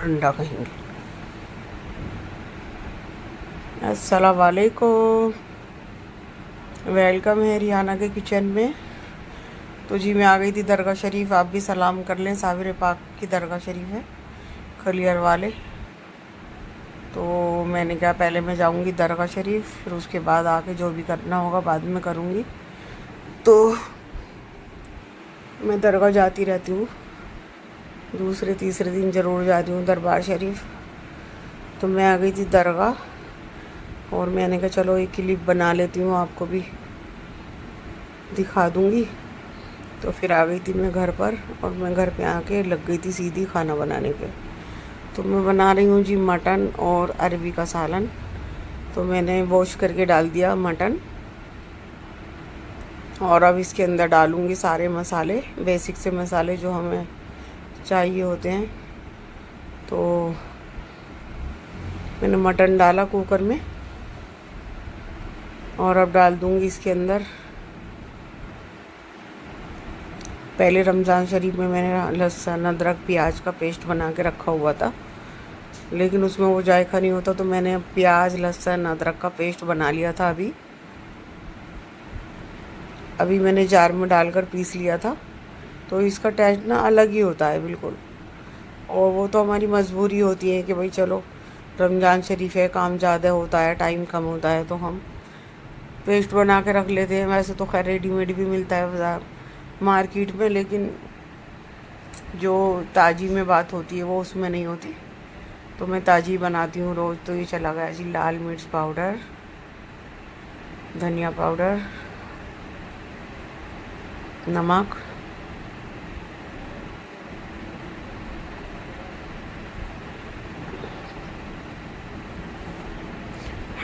अंडा कहेंगे। अस्सलाम वालेकुम, वेलकम है रियाना के किचन में। तो जी मैं आ गई थी दरगाह शरीफ, आप भी सलाम कर लें। साबिर पाक की दरगाह शरीफ है खलियर वाले। तो मैंने कहा पहले मैं जाऊंगी दरगाह शरीफ, फिर उसके बाद आके जो भी करना होगा बाद में करूंगी। तो मैं दरगाह जाती रहती हूँ, दूसरे तीसरे दिन ज़रूर जाती हूँ दरबार शरीफ। तो मैं आ गई थी दरगाह और मैंने कहा चलो एक क्लिप बना लेती हूँ, आपको भी दिखा दूँगी। तो फिर आ गई थी मैं घर पर, और मैं घर पे आके लग गई थी सीधी खाना बनाने पे। तो मैं बना रही हूँ जी मटन और अरबी का सालन। तो मैंने वॉश करके डाल दिया मटन, और अब इसके अंदर डालूँगी सारे मसाले, बेसिक से मसाले जो हमें चाहिए होते हैं। तो मैंने मटन डाला कुकर में, और अब डाल दूँगी इसके अंदर। पहले रमज़ान शरीफ में मैंने लहसुन अदरक प्याज का पेस्ट बना के रखा हुआ था, लेकिन उसमें वो जायका नहीं होता, तो मैंने प्याज लहसुन अदरक का पेस्ट बना लिया था। अभी मैंने जार में डालकर पीस लिया था। तो इसका टेस्ट ना अलग ही होता है बिल्कुल। और वो तो हमारी मजबूरी होती है कि भाई चलो रमज़ान शरीफ है, काम ज़्यादा होता है, टाइम कम होता है, तो हम पेस्ट बना के रख लेते हैं। वैसे तो खैर रेडीमेड भी मिलता है बाज़ार मार्केट में, लेकिन जो ताज़ी में बात होती है वो उसमें नहीं होती। तो मैं ताज़ी बनाती हूँ रोज़। तो ये चला गया जी लाल मिर्च पाउडर, धनिया पाउडर, नमक,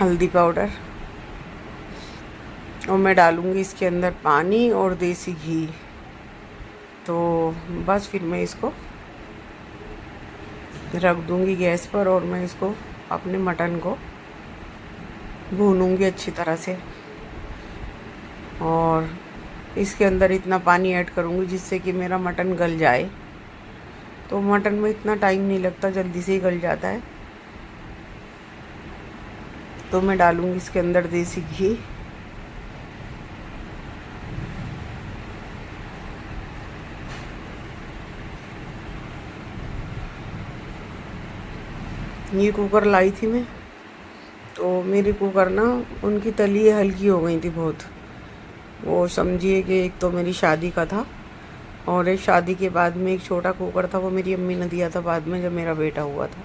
हल्दी पाउडर, और मैं डालूँगी इसके अंदर पानी और देसी घी। तो बस फिर मैं इसको रख दूँगी गैस पर, और मैं इसको अपने मटन को भूनूँगी अच्छी तरह से। और इसके अंदर इतना पानी ऐड करूँगी जिससे कि मेरा मटन गल जाए। तो मटन में इतना टाइम नहीं लगता, जल्दी से ही गल जाता है। तो मैं डालूँगी इसके अंदर देसी घी, ये कुकर लाई थी मैं। तो मेरी कुकर ना उनकी तली हल्की हो गई थी बहुत। वो समझिए कि एक तो मेरी शादी का था, और एक शादी के बाद में एक छोटा कुकर था, वो मेरी अम्मी ने दिया था बाद में जब मेरा बेटा हुआ था।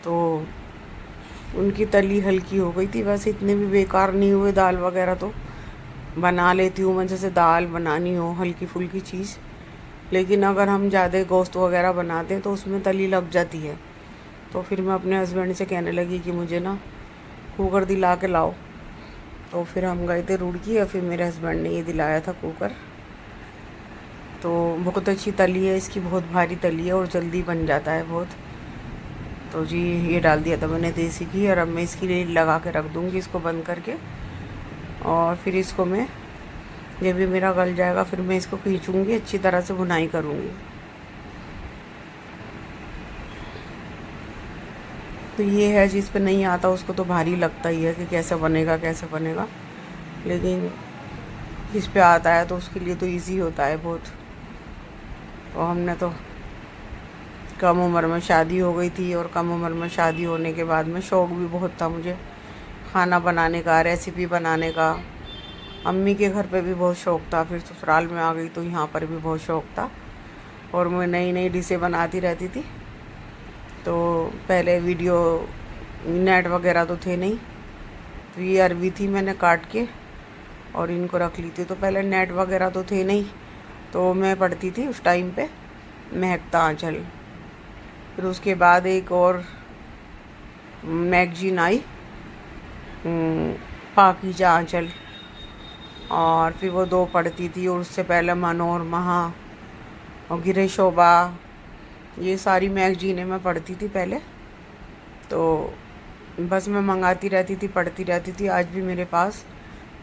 तो उनकी तली हल्की हो गई थी। वैसे इतने भी बेकार नहीं हुए, दाल वगैरह तो बना लेती हूँ मैं, जैसे दाल बनानी हो हल्की फुल्की चीज़। लेकिन अगर हम ज़्यादा गोश्त वगैरह बनाते हैं तो उसमें तली लग जाती है। तो फिर मैं अपने हस्बैंड से कहने लगी कि मुझे ना कुकर दिला के लाओ। तो फिर हम गए थे रुड़की, और फिर मेरे हस्बैंड ने ये दिलाया था कुकर। तो बहुत अच्छी तली है इसकी, बहुत भारी तली है और जल्दी बन जाता है बहुत। तो जी ये डाल दिया था मैंने देसी घी, और अब मैं इसकी लीड लगा के रख दूँगी इसको बंद करके। और फिर इसको मैं, जब भी मेरा गल जाएगा, फिर मैं इसको खींचूँगी, अच्छी तरह से भुनाई करूँगी। तो ये है जिस पे नहीं आता उसको तो भारी लगता ही है कि कैसे बनेगा कैसे बनेगा, लेकिन जिस पे आता है तो उसके लिए तो इजी होता है बहुत। तो हमने तो कम उम्र में शादी हो गई थी, और कम उम्र में शादी होने के बाद में शौक़ भी बहुत था मुझे खाना बनाने का, रेसिपी बनाने का। अम्मी के घर पे भी बहुत शौक़ था, फिर ससुराल में आ गई तो यहाँ पर भी बहुत शौक़ था, और मैं नई नई डिशें बनाती रहती थी। तो पहले वीडियो नेट वगैरह तो थे नहीं, तो ये अरबी थी मैंने काट के और इनको रख ली थी। तो पहले नेट वगैरह तो थे नहीं, तो मैं पढ़ती थी उस टाइम पे महकता आंचल। फिर उसके बाद एक और मैगजीन आई, पाकीज़ा आंचल, और फिर वो दो पढ़ती थी। और उससे पहले मनोरमा और गिरे शोभा, ये सारी मैगजीनें मैं पढ़ती थी पहले। तो बस मैं मंगाती रहती थी, पढ़ती रहती थी। आज भी मेरे पास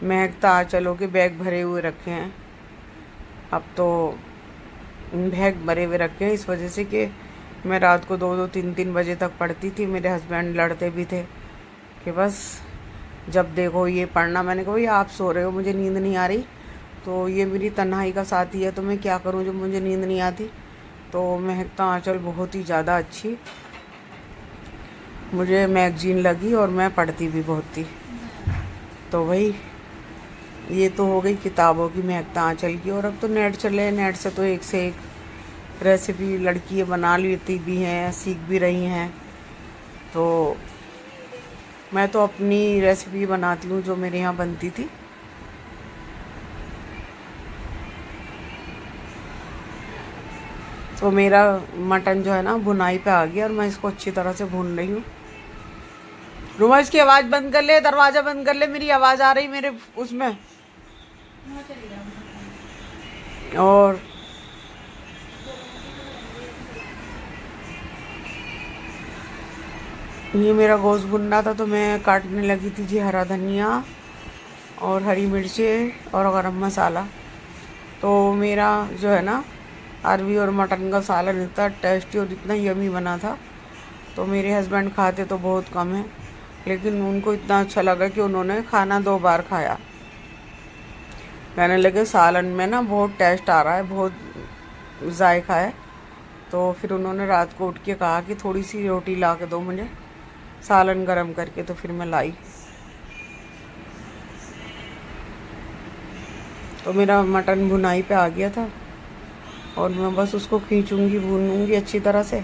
महकता आंचलों के बैग भरे हुए रखे हैं। अब तो बैग भरे हुए रखे हैं इस वजह से कि मैं रात को 2-2 3-3 बजे तक पढ़ती थी। मेरे हस्बैंड लड़ते भी थे कि बस जब देखो ये पढ़ना। मैंने कहा भैया आप सो रहे हो, मुझे नींद नहीं आ रही, तो ये मेरी तन्हाई का साथी है, तो मैं क्या करूं जब मुझे नींद नहीं आती। तो महकता आंचल बहुत ही ज़्यादा अच्छी मुझे मैगजीन लगी और मैं पढ़ती भी बहुत थी। तो भाई ये तो हो गई किताबों की, महकता आंचल की। और अब तो नेट चले, नेट से तो एक से एक रेसिपी लड़की बना लेती भी हैं, सीख भी रही हैं। तो मैं तो अपनी रेसिपी बनाती हूँ जो मेरे यहाँ बनती थी। तो मेरा मटन जो है ना भुनाई पे आ गया और मैं इसको अच्छी तरह से भून रही हूँ। रुमा इसकी आवाज़ बंद कर ले, दरवाज़ा बंद कर ले, मेरी आवाज़ आ रही मेरे उसमें। और ये मेरा गोश्त भुन रहा था तो मैं काटने लगी थी जी हरा धनिया और हरी मिर्चें और गरम मसाला। तो मेरा जो है ना अरवी और मटन का सालन इतना टेस्टी और इतना यमी बना था। तो मेरे हस्बैंड खाते तो बहुत कम है, लेकिन उनको इतना अच्छा लगा कि उन्होंने खाना 2 बार खाया। कहने लगे सालन में ना बहुत टेस्ट आ रहा है, बहुत जायका है। तो फिर उन्होंने रात को उठ के कहा कि थोड़ी सी रोटी ला के दो मुझे सालन गरम करके। तो फिर मैं लाई। तो मेरा मटन भुनाई पे आ गया था और मैं बस उसको खींचूंगी, भूनूंगी अच्छी तरह से।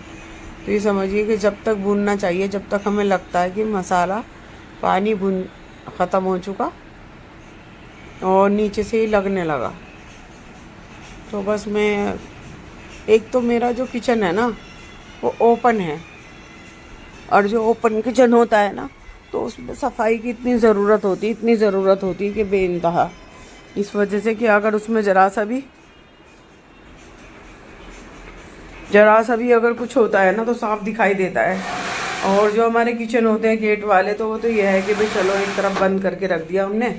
तो ये समझिए कि जब तक भूनना चाहिए जब तक हमें लगता है कि मसाला पानी भून ख़त्म हो चुका और नीचे से ही लगने लगा। तो बस मैं एक तो मेरा जो किचन है ना वो ओपन है, और जो ओपन किचन होता है ना तो उसमें सफाई की इतनी ज़रूरत होती है कि बेइंतहा। इस वजह से कि अगर उसमें ज़रा सा भी अगर कुछ होता है ना तो साफ दिखाई देता है। और जो हमारे किचन होते हैं गेट वाले, तो वो तो यह है कि भाई चलो एक तरफ बंद करके रख दिया हमने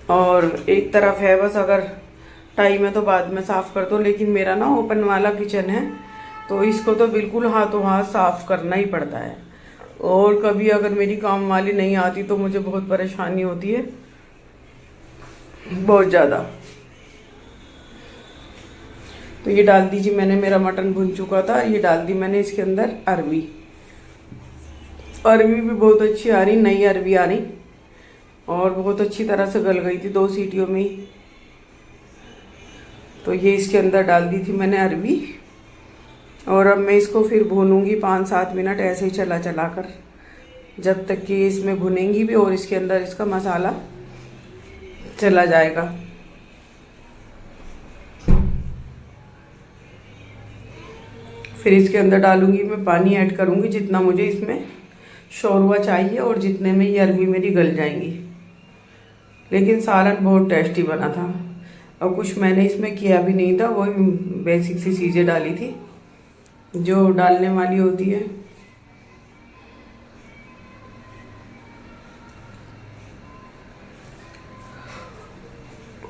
और एक तरफ है बस अगर टाइम है तो बाद में साफ़ कर दो। लेकिन मेरा ना ओपन वाला किचन है तो इसको तो बिल्कुल हाथों हाथ साफ़ करना ही पड़ता है। और कभी अगर मेरी काम वाली नहीं आती तो मुझे बहुत परेशानी होती है, बहुत ज़्यादा। तो ये डाल दीजिए, मैंने मेरा मटन भुन चुका था, ये डाल दी मैंने इसके अंदर अरवी भी बहुत अच्छी आ रही, नई अरवी आ रही और बहुत अच्छी तरह से गल गई थी 2 सीटियों में ही। तो ये इसके अंदर डाल दी थी मैंने अरवी और अब मैं इसको फिर भूनूंगी 5-7 मिनट ऐसे ही चला कर, जब तक कि इसमें भुनेंगी भी और इसके अंदर इसका मसाला चला जाएगा। फिर इसके अंदर डालूंगी मैं पानी ऐड करूंगी जितना मुझे इसमें शोरवा चाहिए और जितने में ये अरवी मेरी गल जाएंगी। लेकिन सालन बहुत टेस्टी बना था और कुछ मैंने इसमें किया भी नहीं था, वही बेसिक सी चीज़ें डाली थी जो डालने वाली होती है।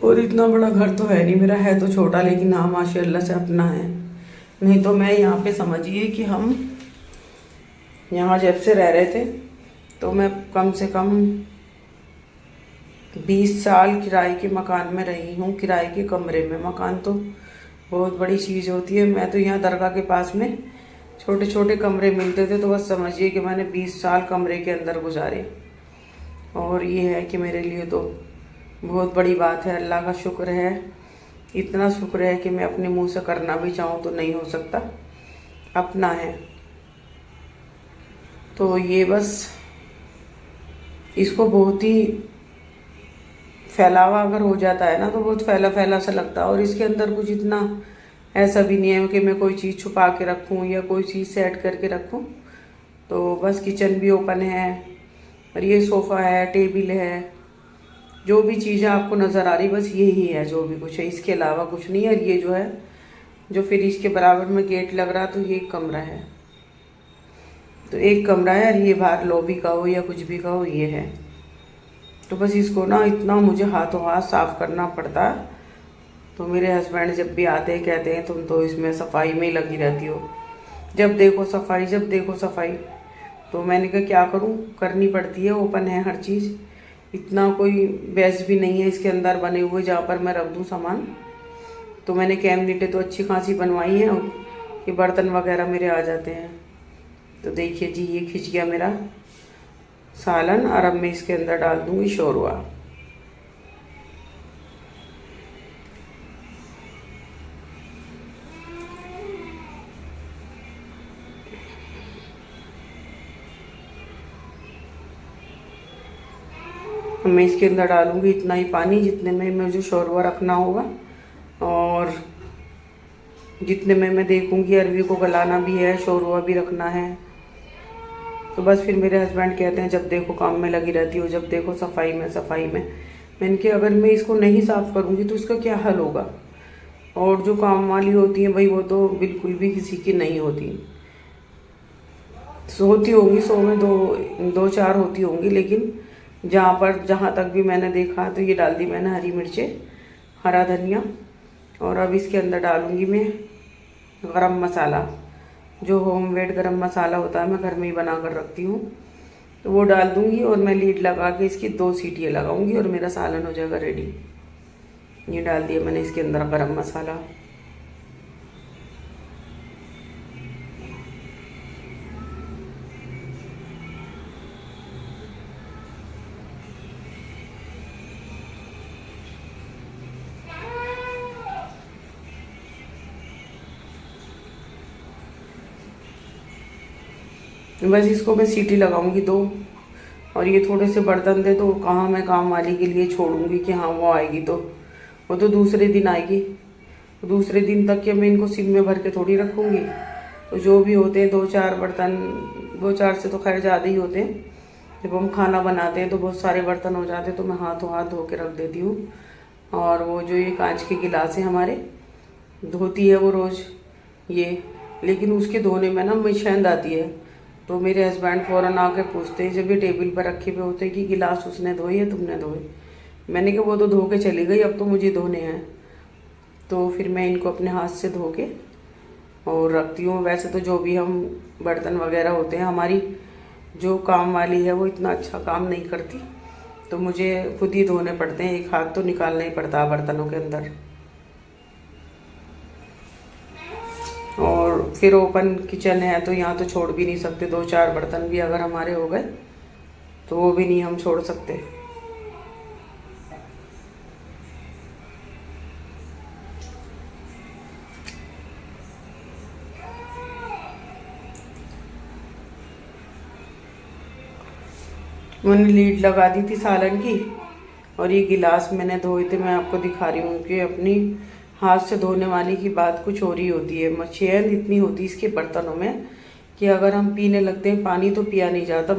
और इतना बड़ा घर तो है नहीं मेरा, है तो छोटा, लेकिन हाँ माशाल्लाह से अपना है। नहीं तो मैं यहाँ पे समझिए कि हम यहाँ जब से रह रहे थे तो मैं कम से कम 20 साल किराए के मकान में रही हूँ, किराए के कमरे में। मकान तो बहुत बड़ी चीज़ होती है। मैं तो यहाँ दरगाह के पास में छोटे छोटे कमरे मिलते थे, तो बस समझिए कि मैंने 20 साल कमरे के अंदर गुजारे। और ये है कि मेरे लिए तो बहुत बड़ी बात है, अल्लाह का शुक्र है, इतना शुक्र है कि मैं अपने मुंह से करना भी चाहूँ तो नहीं हो सकता, अपना है। तो ये बस इसको बहुत ही फैलावा अगर हो जाता है ना तो बहुत फैला फैला सा लगता है। और इसके अंदर कुछ इतना ऐसा भी नहीं है कि मैं कोई चीज़ छुपा के रखूँ या कोई चीज़ सेट करके रखूँ। तो बस किचन भी ओपन है और ये सोफ़ा है, टेबल है, जो भी चीज़ें आपको नज़र आ रही बस यही है जो भी कुछ है, इसके अलावा कुछ नहीं है। ये जो है जो फिर इसके बराबर में गेट लग रहा तो ये एक कमरा है, तो एक कमरा है और ये बाहर लॉबी का हो या कुछ भी का हो ये है। तो बस इसको ना इतना मुझे हाथों हाथ साफ़ करना पड़ता तो मेरे हस्बैंड जब भी आते हैं कहते हैं तुम तो इसमें सफाई में ही लगी रहती हो, जब देखो सफाई, जब देखो सफाई। तो मैंने कहा क्या करूं, करनी पड़ती है, ओपन है हर चीज़, इतना कोई बेस भी नहीं है इसके अंदर बने हुए जहाँ पर मैं रख दूँ सामान। तो मैंने कैबिनेटें तो अच्छी खासी बनवाई हैं कि बर्तन वगैरह मेरे आ जाते हैं। तो देखिए जी, ये खिंच गया मेरा सालन, और अब मैं इसके अंदर डाल दूंगी शोरवा। मैं इसके अंदर डालूंगी इतना ही पानी जितने में मुझे शोरवा रखना होगा, और जितने में मैं देखूंगी अरवी को गलाना भी है, शोरवा भी रखना है। तो बस फिर मेरे हस्बैंड कहते हैं जब देखो काम में लगी रहती हो, जब देखो सफाई में सफाई में। मैंने कहा अगर मैं इसको नहीं साफ़ करूँगी तो इसका क्या हल होगा। और जो काम वाली होती हैं भाई, वो तो बिल्कुल भी किसी की नहीं होती। होती होंगी 100 में दो चार होती होंगी, लेकिन जहाँ तक भी मैंने देखा तो ये डाल दी मैंने हरी मिर्चें, हरा धनिया, और अब इसके अंदर डालूंगी मैं गरम मसाला, जो होममेड गरम मसाला होता है, मैं घर में ही बना कर रखती हूँ। तो वो डाल दूंगी और मैं लीड लगा के इसकी 2 सीटियाँ लगाऊंगी और मेरा सालन हो जाएगा रेडी। ये डाल दिया मैंने इसके अंदर गरम मसाला। बस इसको मैं सीटी लगाऊंगी 2, और ये थोड़े से बर्तन थे तो कहाँ मैं काम वाली के लिए छोड़ूंगी कि हाँ वो आएगी तो वो तो दूसरे दिन आएगी। दूसरे दिन तक के मैं इनको सिम में भर के थोड़ी रखूँगी। तो जो भी होते हैं 2-4 बर्तन, 2-4 से तो खैर ज़्यादा ही होते हैं। जब हम खाना बनाते हैं तो बहुत सारे बर्तन हो जाते हैं, तो मैं हाथों हाथ धो के रख देती हूँ। और वो जो ये कांच के गिलास हैं हमारे, धोती है वो रोज़ ये, लेकिन उसके धोने में ना मशैंद आती है। तो मेरे हस्बैंड फ़ौरन आके पूछते हैं जब ये टेबल पर रखे हुए होते हैं कि गिलास उसने धोए या तुमने धोए। मैंने कहा वो तो धो के चली गई, अब तो मुझे धोने हैं। तो फिर मैं इनको अपने हाथ से धो के और रखती हूँ। वैसे तो जो भी हम बर्तन वगैरह होते हैं, हमारी जो काम वाली है वो इतना अच्छा काम नहीं करती, तो मुझे खुद ही धोने पड़ते हैं। एक हाथ तो निकालना ही पड़ता है बर्तनों के अंदर। और फिर ओपन किचन है तो यहाँ तो छोड़ भी नहीं सकते, 2-4 बर्तन भी अगर हमारे हो गए तो वो भी नहीं हम छोड़ सकते। मैंने लीड लगा दी थी सालन की, और ये गिलास मैंने धोए थे। मैं आपको दिखा रही हूँ कि अपनी हाथ से धोने वाली की बात कुछ और ही होती है। मच्छेंद इतनी होती है इसके बर्तनों में कि अगर हम पीने लगते हैं पानी तो पिया नहीं जाता,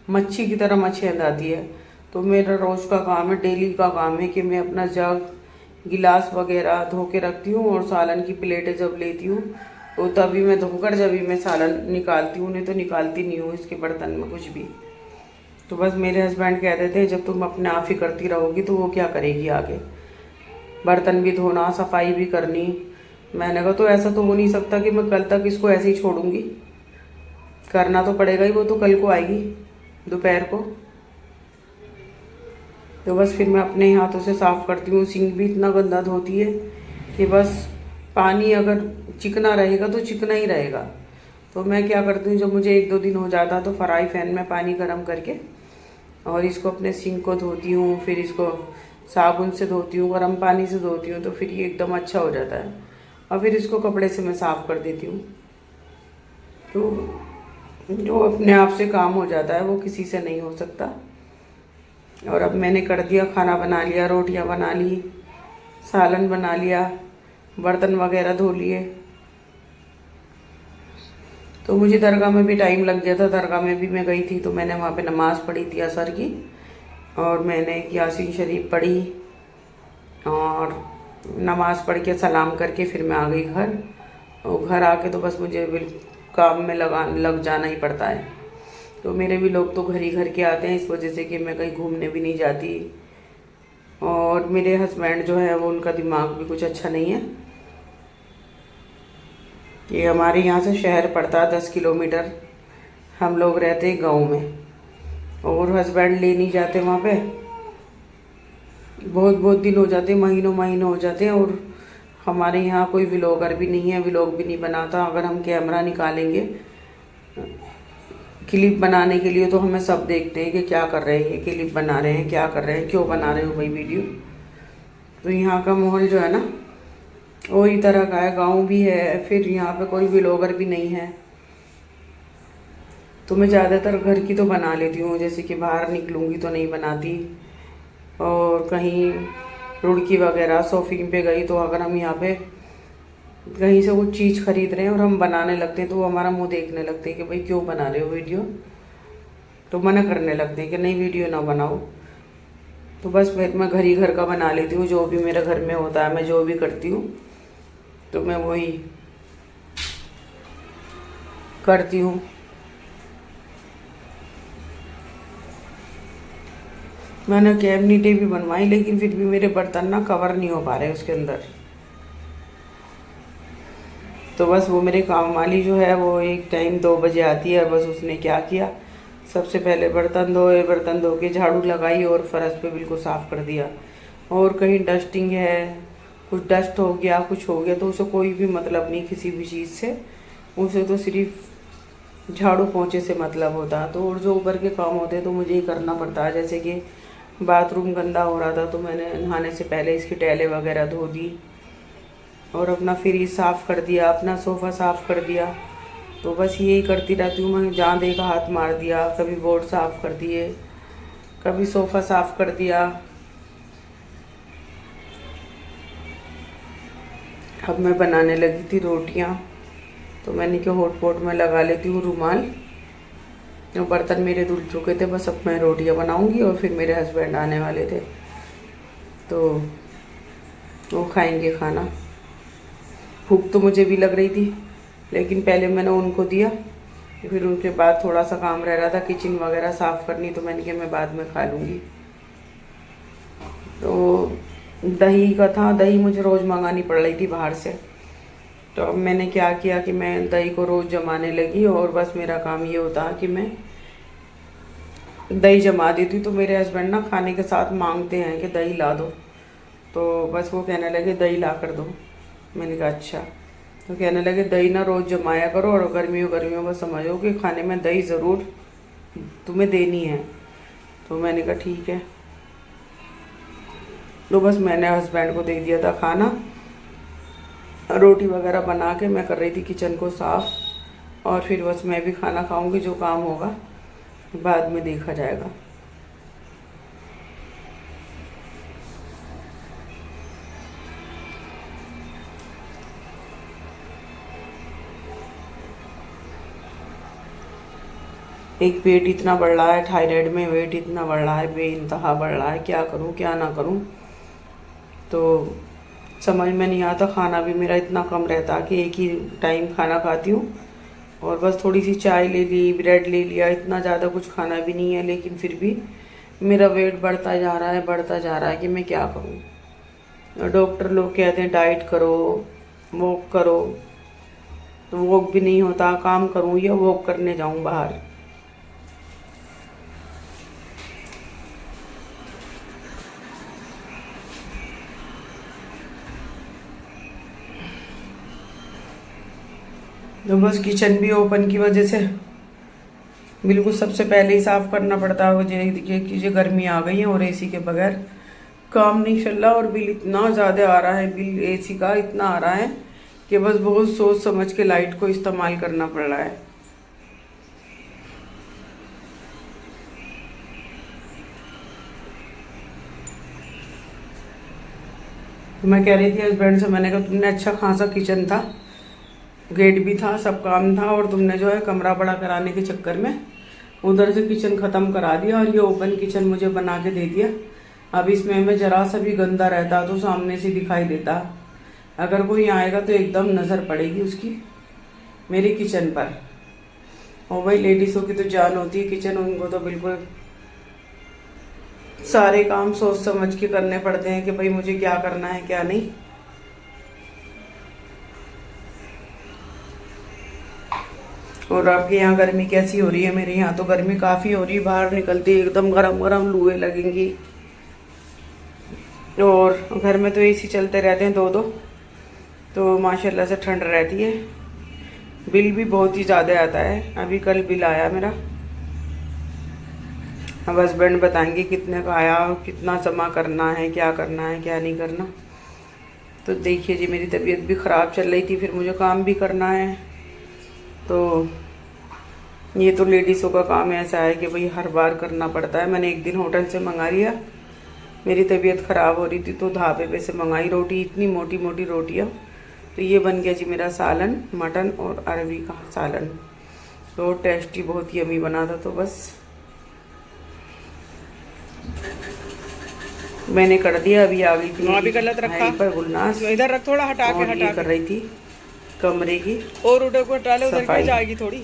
मच्छी की तरह मच्छेंद आती है। तो मेरा रोज़ का काम है, डेली का काम है कि मैं अपना जग, गिलास वगैरह धो के रखती हूँ, और सालन की प्लेटें जब लेती हूँ तो तभी मैं धोकर जब मैं सालन निकालती हूँ, नहीं तो निकालती नहीं हूँ इसके बर्तन में कुछ भी। तो बस मेरे हस्बैंड कह देते हैं जब तुम अपने आप ही करती रहोगी तो वो क्या करेगी आगे, बर्तन भी धोना, सफाई भी करनी। मैंने कहा तो ऐसा तो हो नहीं सकता कि मैं कल तक इसको ऐसे ही छोड़ूंगी, करना तो पड़ेगा ही, वो तो कल को आएगी दोपहर को। तो बस फिर मैं अपने हाथों से साफ़ करती हूँ। सिंक भी इतना गंदा धोती है कि बस पानी अगर चिकना रहेगा तो चिकना ही रहेगा। तो मैं क्या करती हूँ, जब मुझे 1-2 दिन हो जाता तो फ्राई पैन में पानी गर्म करके और इसको अपने सिंक को धोती हूँ, फिर इसको साबुन से धोती हूँ, गर्म पानी से धोती हूँ, तो फिर ये एकदम अच्छा हो जाता है। और फिर इसको कपड़े से मैं साफ़ कर देती हूँ। तो जो अपने आप से काम हो जाता है वो किसी से नहीं हो सकता। और अब मैंने कर दिया, खाना बना लिया, रोटियां बना ली, सालन बना लिया, बर्तन वगैरह धो लिए। तो मुझे दरगाह में भी टाइम लग गया था। दरगाह में भी मैं गई थी, तो मैंने वहाँ पे नमाज़ पढ़ी थी असर की, और मैंने यासीन शरीफ पढ़ी, और नमाज़ पढ़ के सलाम करके फिर मैं आ गई घर। और घर आके तो बस मुझे काम में लग जाना ही पड़ता है। तो मेरे भी लोग तो घर ही घर के आते हैं, इस वजह से कि मैं कहीं घूमने भी नहीं जाती। और मेरे हस्बैंड जो है वो उनका दिमाग भी कुछ अच्छा नहीं है। ये हमारे यहाँ से शहर पड़ता है 10 किलोमीटर, हम लोग रहते हैं गांव में, और हस्बैंड ले नहीं जाते वहाँ पे। बहुत बहुत दिन हो जाते, महीनों महीनों हो जाते हैं। और हमारे यहाँ कोई व्लॉगर भी नहीं है, व्लॉग भी नहीं बनाता। अगर हम कैमरा निकालेंगे क्लिप बनाने के लिए तो हमें सब देखते हैं कि क्या कर रहे हैं, ये क्लिप बना रहे हैं, क्या कर रहे हैं, क्यों बना रहे हो भाई वीडियो। तो यहाँ का माहौल जो है ना वही तरह का है, गांव भी है, फिर यहाँ पे कोई व्लॉगर भी नहीं है। तो मैं ज़्यादातर घर की तो बना लेती हूँ, जैसे कि बाहर निकलूँगी तो नहीं बनाती। और कहीं रुड़की वगैरह शॉपिंग पे गई तो अगर हम यहाँ पे कहीं से कुछ चीज़ खरीद रहे हैं और हम बनाने लगते हैं तो वो हमारा मुंह देखने लगते हैं कि भाई क्यों बना रहे हो वीडियो, तो मना करने लगते हैं कि नहीं वीडियो ना बनाओ। तो बस फिर मैं घर ही घर का बना लेती हूँ, जो भी मेरे घर में होता है, मैं जो भी करती हूँ तो मैं वही करती हूँ। मैंने कैबिनेटें भी बनवाई लेकिन फिर भी मेरे बर्तन ना कवर नहीं हो पा रहे उसके अंदर। तो बस वो मेरे काम वाली जो है वो एक टाइम 2 बजे आती है। बस उसने क्या किया, सबसे पहले बर्तन धोए, बर्तन धो के झाड़ू लगाई और फर्श पे बिल्कुल साफ़ कर दिया। और कहीं डस्टिंग है, कुछ डस्ट हो गया, कुछ हो गया, तो उसे कोई भी मतलब नहीं किसी भी चीज़ से, उसे तो सिर्फ झाड़ू पोंछे से मतलब होता है। तो और जो ऊपर के काम होते हैं तो मुझे ही करना पड़ता है। जैसे कि बाथरूम गंदा हो रहा था तो मैंने नहाने से पहले इसकी टाइलें वगैरह धो दी, और अपना फ्रिज साफ़ कर दिया, अपना सोफ़ा साफ़ कर दिया। तो बस यही करती रहती हूँ मैं, जहाँ देखा हाथ मार दिया, कभी बोर्ड साफ़ कर दिए, कभी सोफ़ा साफ़ कर दिया। अब मैं बनाने लगी थी रोटियाँ, तो मैंने क्या हॉटपॉट में लगा लेती हूँ रुमाल। जो बर्तन मेरे धुल चुके थे, बस अब मैं रोटियाँ बनाऊँगी और फिर मेरे हस्बैंड आने वाले थे तो वो खाएंगे खाना। भूख तो मुझे भी लग रही थी लेकिन पहले मैंने उनको दिया, फिर उनके बाद थोड़ा सा काम रह रहा था किचन वगैरह साफ़ करनी, तो मैंने कहा मैं बाद में खा लूँगी। तो दही का था, दही मुझे रोज़ मंगानी पड़ रही थी बाहर से। तो अब मैंने क्या किया कि मैं दही को रोज़ जमाने लगी, और बस मेरा काम ये होता है कि मैं दही जमा देती हूँ। तो मेरे हस्बैंड ना खाने के साथ मांगते हैं कि दही ला दो, तो बस वो कहने लगे दही ला कर दो। मैंने कहा अच्छा। तो कहने लगे दही ना रोज़ जमाया करो, और गर्मियों बस समझो कि खाने में दही ज़रूर तुम्हें देनी है। तो मैंने कहा ठीक है। तो बस मैंने हस्बैंड को दे दिया था खाना, रोटी वगैरह बना के मैं कर रही थी किचन को साफ़, और फिर बस मैं भी खाना खाऊंगी, जो काम होगा बाद में देखा जाएगा। एक वेट इतना बढ़ रहा है, थायराइड में वेट इतना बढ़ रहा है, बेइंतहा बढ़ रहा है, क्या करूं क्या ना करूं तो समझ में नहीं आता। खाना भी मेरा इतना कम रहता कि एक ही टाइम खाना खाती हूँ, और बस थोड़ी सी चाय ले ली, ब्रेड ले लिया, इतना ज़्यादा कुछ खाना भी नहीं है। लेकिन फिर भी मेरा वेट बढ़ता जा रहा है कि मैं क्या करूँ। डॉक्टर लोग कहते हैं डाइट करो, वॉक करो, तो वॉक भी नहीं होता। काम करूँ या वॉक करने जाऊँ बाहर। तो बस किचन भी ओपन की वजह से बिल्कुल सबसे पहले ही साफ़ करना पड़ता है। ये गर्मी आ गई है और एसी के बगैर काम नहीं चल रहा, और बिल इतना ज़्यादा आ रहा है, बिल एसी का इतना आ रहा है कि बस बहुत सोच समझ के लाइट को इस्तेमाल करना पड़ रहा है। तो मैं कह रही थी हस्बैंड से, मैंने कहा तुमने अच्छा खासा किचन था, गेट भी था, सब काम था, और तुमने जो है कमरा बड़ा कराने के चक्कर में उधर से किचन ख़त्म करा दिया और ये ओपन किचन मुझे बना के दे दिया। अब इसमें मैं जरा सा भी गंदा रहता तो सामने से दिखाई देता। अगर कोई आएगा तो एकदम नज़र पड़ेगी उसकी मेरे किचन पर। और भाई लेडीज़ों की तो जान होती है किचन, उनको तो बिल्कुल सारे काम सोच समझ के करने पड़ते हैं कि भाई मुझे क्या करना है क्या नहीं। और आपके यहाँ गर्मी कैसी हो रही है? मेरे यहाँ तो गर्मी काफ़ी हो रही है, बाहर निकलती एकदम गरम गरम लूएं लगेंगी। और घर में तो एसी चलते रहते हैं दो दो, तो माशाल्लाह से ठंड रहती है। बिल भी बहुत ही ज़्यादा आता है। अभी कल बिल आया मेरा, अब हस्बैंड बताएंगे कितने का आया, कितना जमा करना है, क्या करना है क्या नहीं करना। तो देखिए जी, मेरी तबीयत भी ख़राब चल रही थी, फिर मुझे काम भी करना है। तो ये तो लेडीज़ों का काम ऐसा है कि भाई हर बार करना पड़ता है। मैंने एक दिन होटल से मंगा लिया, मेरी तबीयत ख़राब हो रही थी तो ढाबे पे से मंगाई रोटी, इतनी मोटी मोटी रोटियाँ। तो ये बन गया जी मेरा सालन, मटन और अरवी का सालन। तो टेस्टी बहुत यमी बना था। तो बस मैंने कर दिया, अभी आ गई थी। वहाँ भी गलत रखा पर गुलनास इधर रख, थोड़ा हटा के और ये कर रही थी कमरे की और उधर को हटा ले, उधर सफाई। की जाएगी थोड़ी,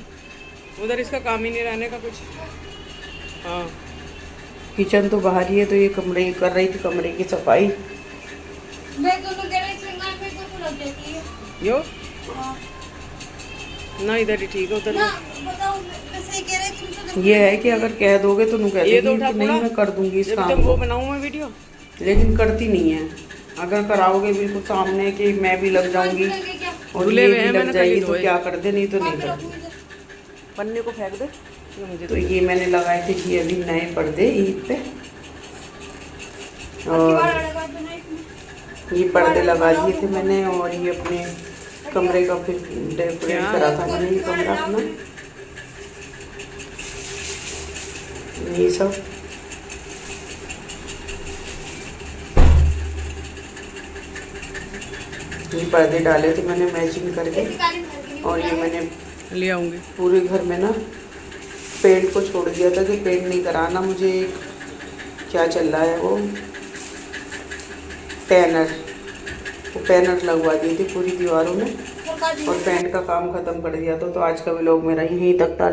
उधर इसका काम ही नहीं रहने का कुछ। हाँ किचन तो बाहर ही है, तो ये कमरे कर रही थी कमरे की सफाई। यो ना इधर ही ठीक है, उधर ये है कि अगर कह दोगे तो नु कह ये देगी तो कि नहीं मैं कर दूंगी इस काम वो को, बनाऊँ मैं वीडियो, लेकिन करती नहीं है। अगर कराओगे बिल्कुल सामने कि मैं भी लग जाऊंगी और ये भी लग जाएगी तो क्या कर दे, नहीं तो नहीं कर दे। पन्ने को फेंक दे ये मुझे। तो ये मैंने लगाए थे जी अभी नए पर्दे ईद पे, और ये पर्दे लगा दिए थे मैंने। और ये अपने कमरे का फिर डेकोरेट करा था मैंने, ये कमरा अपना, ये सब। ये पर्दे डाले थे मैंने मैचिंग करके, और ये मैंने ले आऊंगी। पूरे घर में ना पेंट को छोड़ दिया था कि पेंट नहीं कराना मुझे। एक क्या चल रहा है वो पैनर, वो पैनर लगवा दिए थे पूरी दीवारों में, और पेंट का काम ख़त्म कर दिया था। तो आज का व्लॉग मेरा यहीं तक था।